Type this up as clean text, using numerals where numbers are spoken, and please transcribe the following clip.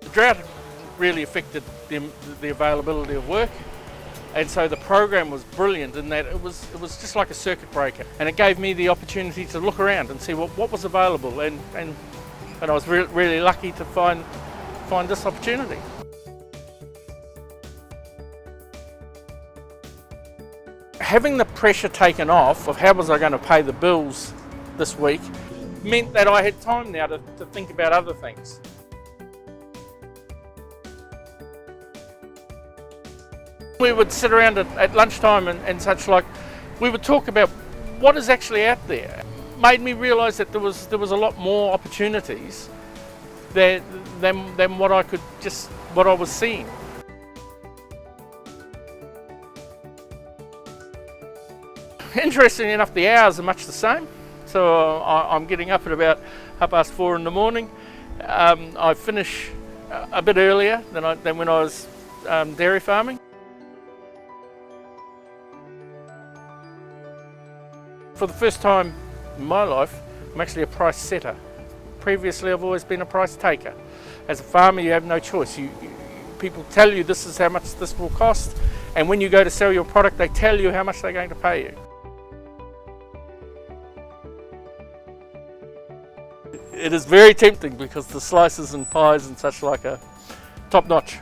The drought really affected the availability of work, and so the program was brilliant in that it was just like a circuit breaker, and it gave me the opportunity to look around and see what was available, and I was really lucky to find this opportunity. Having the pressure taken off of how was I going to pay the bills this week meant that I had time now to think about other things. We would sit around at lunchtime and such like, we would talk about what is actually out there. It made me realise that there was a lot more opportunities than what I was seeing. Interestingly enough, the hours are much the same. So I'm getting up at about 4:30 in the morning. I finish a bit earlier than when I was dairy farming. For the first time in my life, I'm actually a price setter. Previously, I've always been a price taker. As a farmer, you have no choice. People tell you this is how much this will cost, and when you go to sell your product, they tell you how much they're going to pay you. It is very tempting because the slices and pies and such like are top notch.